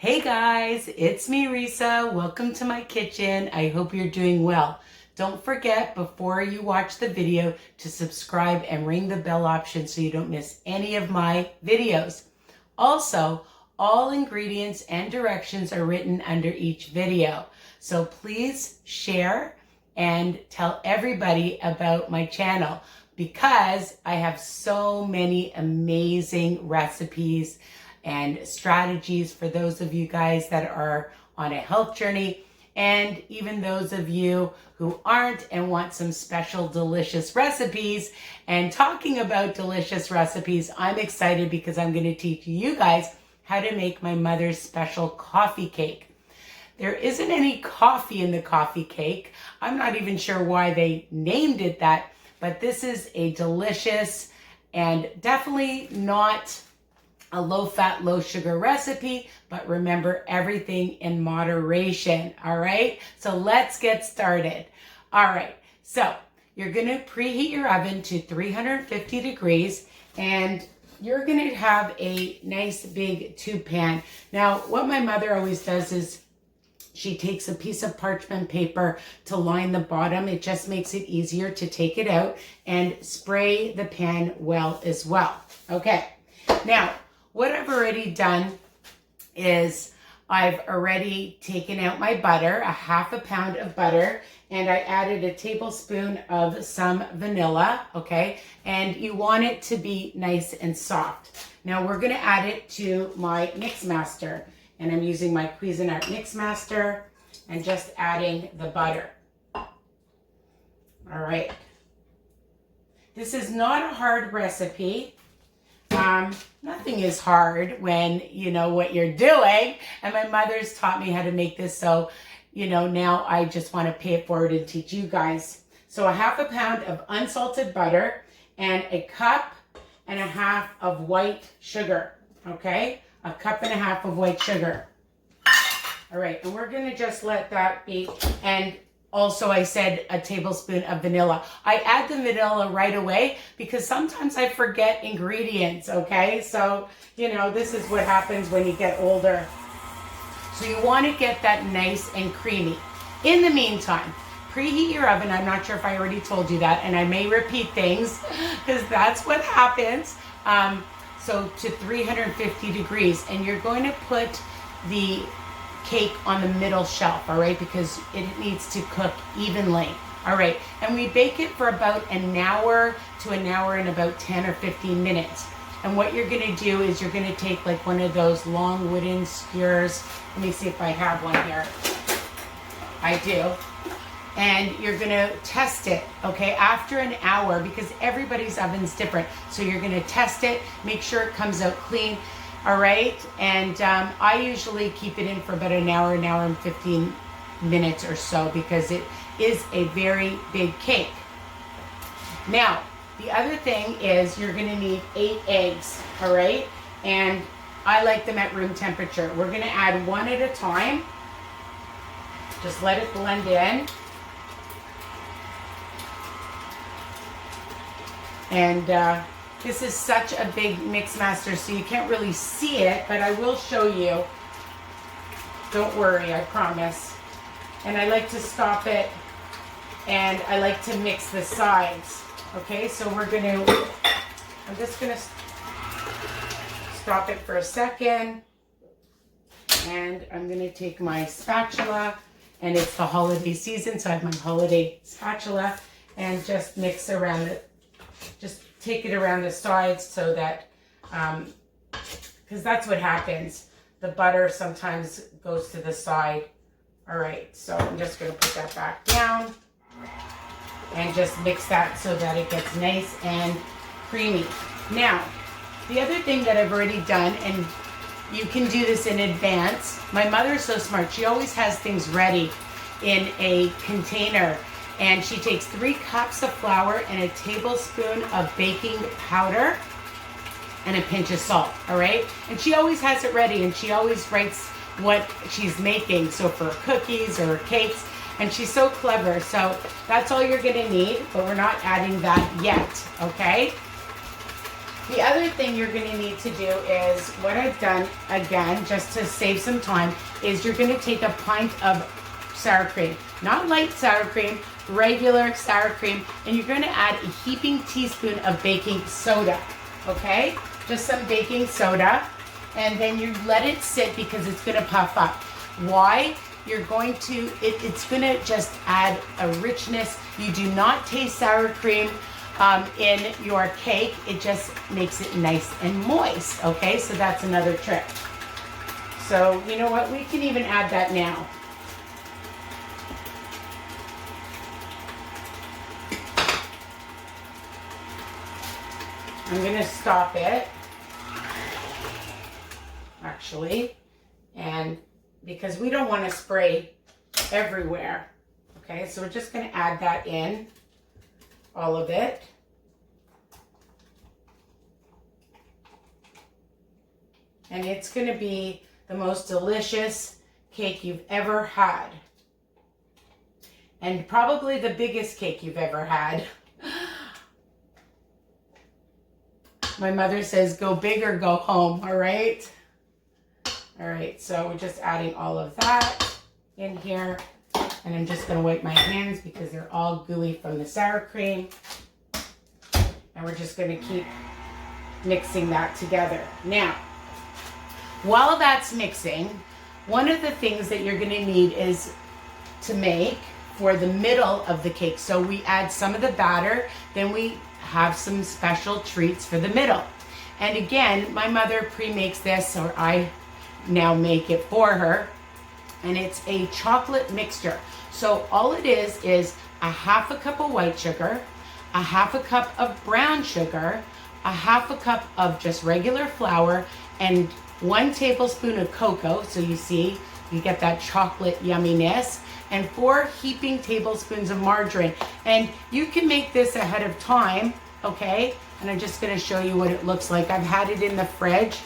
Hey guys, it's me Risa. Welcome to my kitchen. I hope you're doing well. Don't forget before you watch the video to subscribe and ring the bell option so you don't miss any of my videos. Also, all ingredients and directions are written under each video. So please share and tell everybody about my channel because I have so many amazing recipes and strategies for those of you guys that are on a health journey, and even those of you who aren't and want some special delicious recipes. And talking about delicious recipes, I'm excited because I'm going to teach you guys how to make my mother's special coffee cake. There isn't any coffee in the coffee cake. I'm not even sure why they named it that, but this is a delicious and definitely not a low-fat, low-sugar recipe, but remember everything in moderation, all right? So let's get started. All right, so you're gonna preheat your oven to 350 degrees, and you're gonna have a nice big tube pan. Now, what my mother always does is she takes a piece of parchment paper to line the bottom. It just makes it easier to take it out and spray the pan well as well, okay? Now, what I've already done is I've already taken out my butter, a half a pound of butter, and I added a tablespoon of some vanilla, okay? And you want it to be nice and soft. Now we're gonna add it to my mix master, and I'm using my Cuisinart mix master and just adding the butter. All right. This is not a hard recipe. Nothing is hard when you know what you're doing, and my mother's taught me how to make this, so now I just want to pay it forward and teach you guys. So a half a pound of unsalted butter and a cup and a half of white sugar, okay? A cup and a half of white sugar. All right, and we're gonna just let that be. And also, I said a tablespoon of vanilla. I add the vanilla right away because sometimes I forget ingredients, okay? So, this is what happens when you get older. So you want to get that nice and creamy. In the meantime, preheat your oven. I'm not sure if I already told you that, and I may repeat things because that's what happens. So to 350 degrees, and you're going to put the cake on the middle shelf, all right, because it needs to cook evenly. All right, and we bake it for about an hour to an hour and about 10 or 15 minutes. And what you're gonna do is you're gonna take like one of those long wooden skewers. Let me see if I have one here. I do. And you're gonna test it, okay, after an hour, because everybody's oven's different. So you're gonna test it, make sure it comes out clean. All right, and I usually keep it in for about an hour and 15 minutes or so because it is a very big cake. Now, the other thing is you're gonna need 8 eggs, all right? And I like them at room temperature. We're gonna add one at a time. Just let it blend in. And this is such a big mix master, so you can't really see it, but I will show you. Don't worry, I promise. And I like to stop it, and I like to mix the sides. Okay, so I'm just gonna stop it for a second, and I'm gonna take my spatula, and it's the holiday season, so I have my holiday spatula, and just mix around it. Just take it around the sides so that, because that's what happens. The butter sometimes goes to the side. All right, so I'm just gonna put that back down and just mix that so that it gets nice and creamy. Now, the other thing that I've already done, and you can do this in advance. My mother's so smart. She always has things ready in a container. And she takes 3 cups of flour and a tablespoon of baking powder and a pinch of salt, all right? And she always has it ready, and she always writes what she's making, so for cookies or cakes, and she's so clever. So that's all you're gonna need, but we're not adding that yet, okay? The other thing you're going to need to do is what I've done, again, just to save some time, is you're going to take a pint of sour cream. Not light sour cream, regular sour cream. And you're going to add a heaping teaspoon of baking soda. Okay? Just some baking soda. And then you let it sit because it's going to puff up. Why? You're going to, it's going to just add a richness. You do not taste sour cream in your cake. It just makes it nice and moist. Okay, so that's another trick. So you know what, we can even add that now. I'm going to stop it, actually, and because we don't want to spray everywhere. Okay, so we're just going to add that in, all of it. And it's going to be the most delicious cake you've ever had. And probably the biggest cake you've ever had. My mother says, go big or go home, all right? All right, so we're just adding all of that in here. And I'm just gonna wipe my hands because they're all gooey from the sour cream. And we're just gonna keep mixing that together. Now, while that's mixing, one of the things that you're gonna need is to make for the middle of the cake. So we add some of the batter, then we have some special treats for the middle. And again, my mother pre-makes this, or I now make it for her, and it's a chocolate mixture. So all it is a half a cup of white sugar, a half a cup of brown sugar, a half a cup of just regular flour, and 1 tablespoon of cocoa. So you see, you get that chocolate yumminess, and 4 heaping tablespoons of margarine. And you can make this ahead of time, okay? And I'm just gonna show you what it looks like. I've had it in the fridge.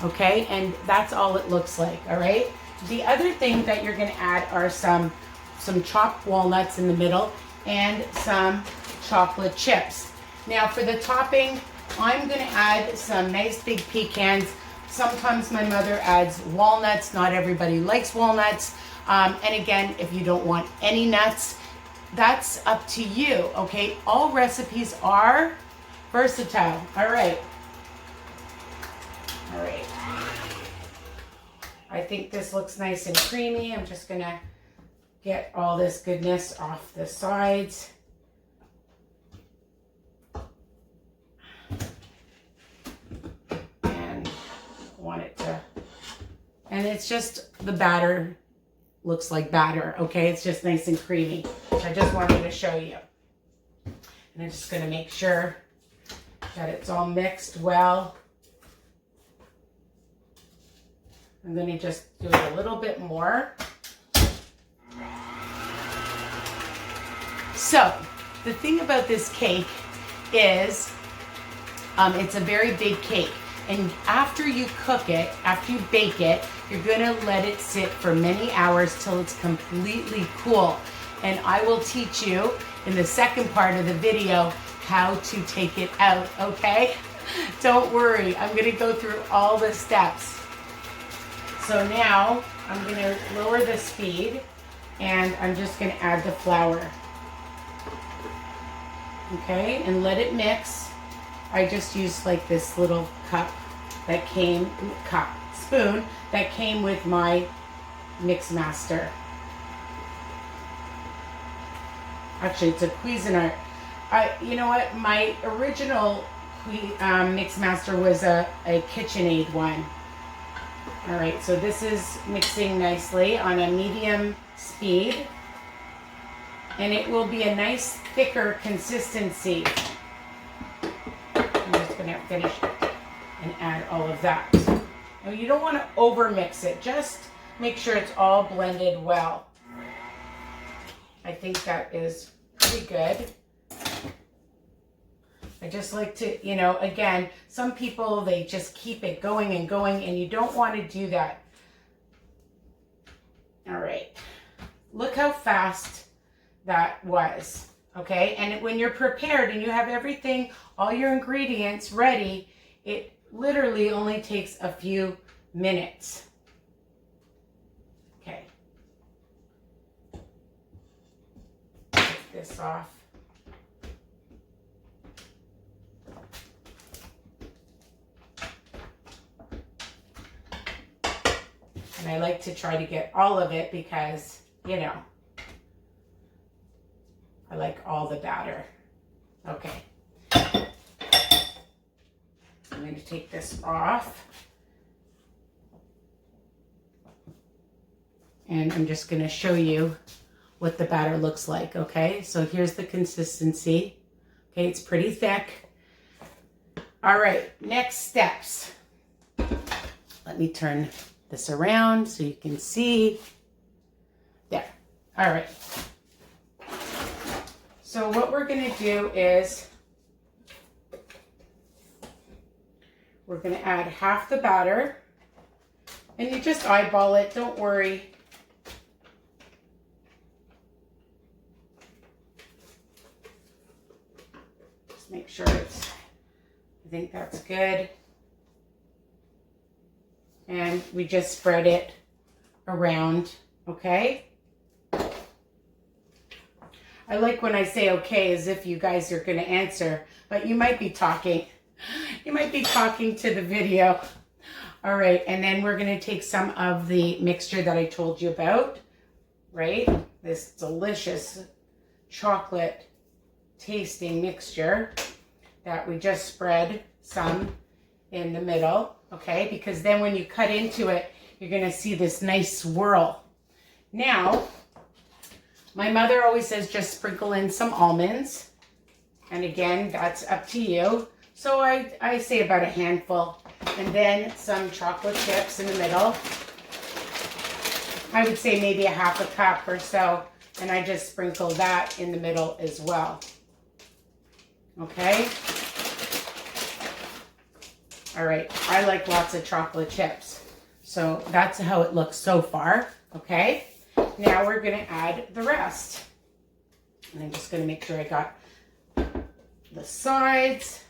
Okay, and that's all it looks like, all right? The other thing that you're gonna add are some chopped walnuts in the middle and some chocolate chips. Now for the topping, I'm gonna add some nice big pecans. Sometimes my mother adds walnuts. Not everybody likes walnuts. And again, if you don't want any nuts, that's up to you, okay? All recipes are versatile. All right. All right. I think this looks nice and creamy. I'm just gonna get all this goodness off the sides. And want it to, and it's just, the batter looks like batter, okay? It's just nice and creamy. I just wanted to show you. And I'm just gonna make sure that it's all mixed well. I'm going to just do it a little bit more. So, the thing about this cake is it's a very big cake. And after you cook it, after you bake it, you're going to let it sit for many hours till it's completely cool. And I will teach you in the second part of the video how to take it out, okay? Don't worry, I'm going to go through all the steps. So now I'm going to lower the speed and I'm just going to add the flour. Okay, and let it mix. I just used like this little cup that came, spoon that came with my mix master. Actually, it's a Cuisinart. You know what? My original mix master was a KitchenAid one. All right, so this is mixing nicely on a medium speed, and it will be a nice thicker consistency. I'm just going to finish it and add all of that. Now you don't want to over mix it, just make sure it's all blended well. I think that is pretty good. I just like to, you know, again, some people, they just keep it going and going, and you don't want to do that. All right. Look how fast that was. Okay, and when you're prepared and you have everything, all your ingredients ready, it literally only takes a few minutes. Okay. Take this off. And I like to try to get all of it because, you know, I like all the batter. Okay. I'm going to take this off. And I'm just going to show you what the batter looks like, okay? So here's the consistency. Okay, it's pretty thick. All right, next steps. Let me turn this around so you can see. There. All right. So what we're going to do is we're going to add half the batter, and you just eyeball it, don't worry. Just make sure I think that's good. And we just spread it around, okay? I like when I say okay as if you guys are going to answer, but you might be talking. You might be talking to the video. All right, and then we're going to take some of the mixture that I told you about, right? This delicious chocolate tasting mixture that we just spread some in the middle, okay? Because then when you cut into it, you're going to see this nice swirl. Now, my mother always says just sprinkle in some almonds. And again, that's up to you. So I say about a handful. And then some chocolate chips in the middle. I would say maybe a half a cup or so. And I just sprinkle that in the middle as well. Okay? All right, I like lots of chocolate chips. So that's how it looks so far, okay? Now we're gonna add the rest. And I'm just gonna make sure I got the sides.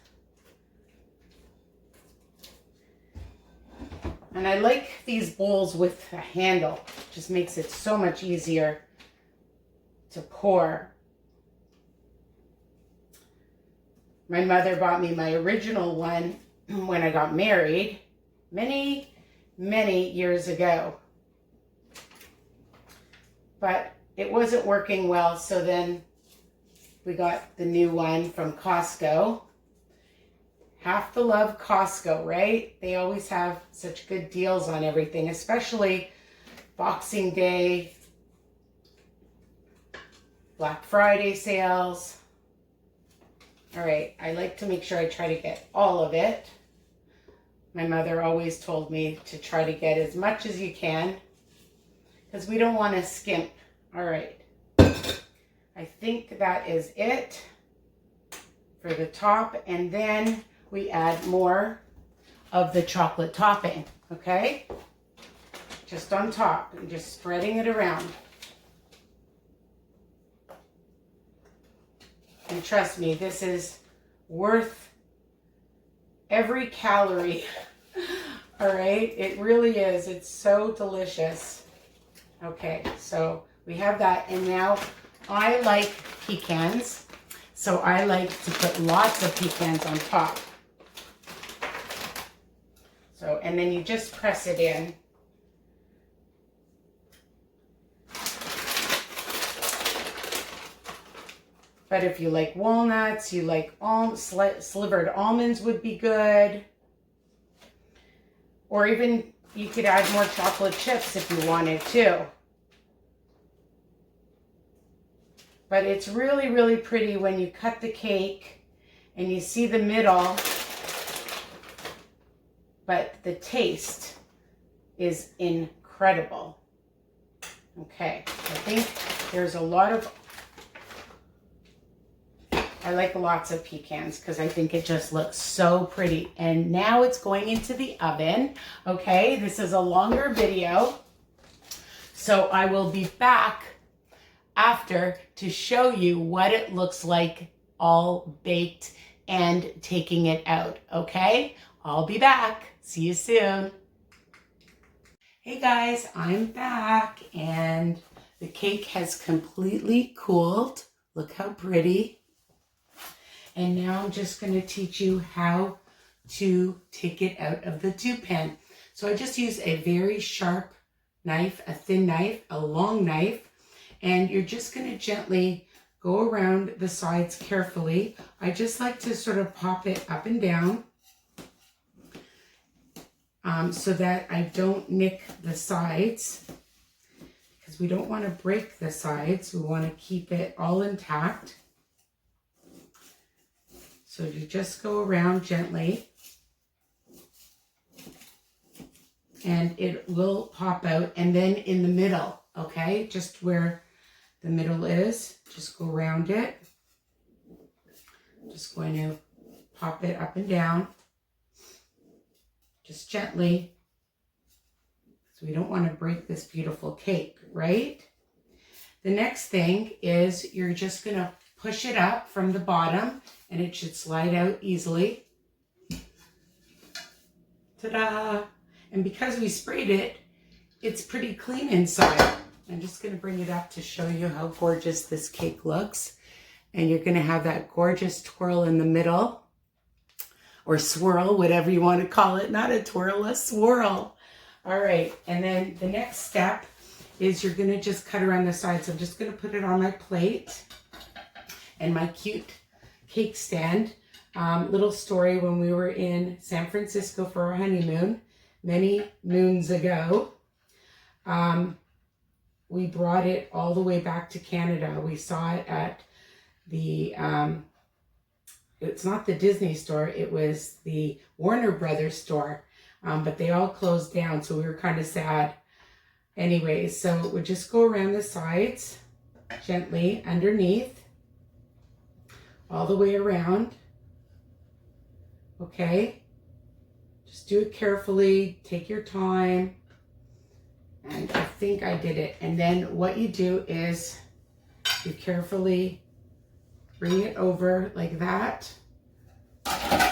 And I like these bowls with a handle. It just makes it so much easier to pour. My mother bought me my original one when I got married many, many years ago. But it wasn't working well, so then we got the new one from Costco. Have to love Costco, right? They always have such good deals on everything, especially Boxing Day, Black Friday sales. All right, I like to make sure I try to get all of it. My mother always told me to try to get as much as you can because we don't want to skimp. All right, I think that is it for the top, and then we add more of the chocolate topping, okay? Just on top and just spreading it around. And trust me, this is worth every calorie. All right, it really is. It's so delicious. Okay, so we have that, and now I like pecans, so I like to put lots of pecans on top. So, and then you just press it in. But if you like walnuts, you like slivered almonds would be good. Or even you could add more chocolate chips if you wanted to. But it's really, really pretty when you cut the cake and you see the middle. But the taste is incredible. Okay, I think there's a lot of... I like lots of pecans because I think it just looks so pretty. And now it's going into the oven. Okay, this is a longer video. So I will be back after to show you what it looks like all baked and taking it out, okay? I'll be back. See you soon. Hey guys, I'm back and the cake has completely cooled. Look how pretty. And now I'm just going to teach you how to take it out of the tube pan. So I just use a very sharp knife, a thin knife, a long knife, and you're just going to gently go around the sides carefully. I just like to sort of pop it up and down so that I don't nick the sides, because we don't want to break the sides. We want to keep it all intact. So you just go around gently and it will pop out. And then in the middle, okay, just where the middle is, just go around it. Just going to pop it up and down, just gently, so we don't want to break this beautiful cake, right? The next thing is you're just going to push it up from the bottom and it should slide out easily. Ta-da! And because we sprayed it, it's pretty clean inside. I'm just going to bring it up to show you how gorgeous this cake looks. And you're going to have that gorgeous twirl in the middle, or swirl, whatever you want to call it. Not a twirl, a swirl. All right, and then the next step is you're going to just cut around the sides. I'm just going to put it on my plate and my cute cake stand. Little story, when we were in San Francisco for our honeymoon many moons ago, we brought it all the way back to Canada. We saw it at the, it's not the Disney store, it was the Warner Brothers store, but they all closed down, so we were kind of sad. Anyways, so we just go around the sides, gently underneath, all the way around, okay? Just do it carefully, take your time, and I think I did it. And then what you do is you carefully bring it over like that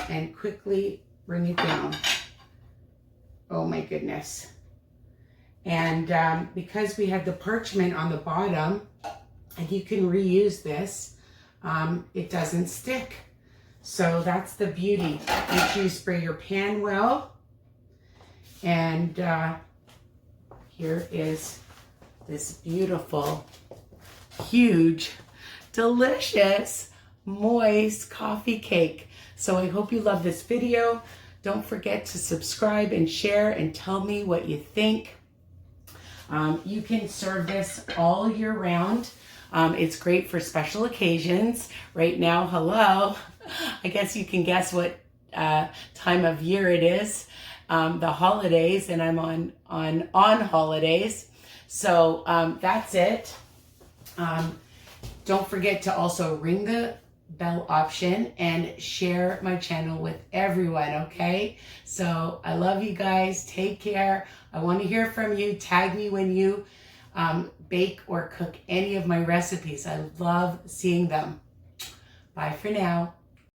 and quickly bring it down. Oh my goodness. And because we had the parchment on the bottom, and you can reuse this, it doesn't stick. So that's the beauty. Make sure you spray your pan well. And here is this beautiful, huge, delicious, moist coffee cake. So I hope you love this video. Don't forget to subscribe and share and tell me what you think. You can serve this all year round. It's great for special occasions. Right now, hello, I guess you can guess what time of year it is. The holidays, and I'm on holidays. So that's it. Don't forget to also ring the bell option and share my channel with everyone, okay? So I love you guys. Take care. I want to hear from you. Tag me when you bake or cook any of my recipes. I love seeing them. Bye for now.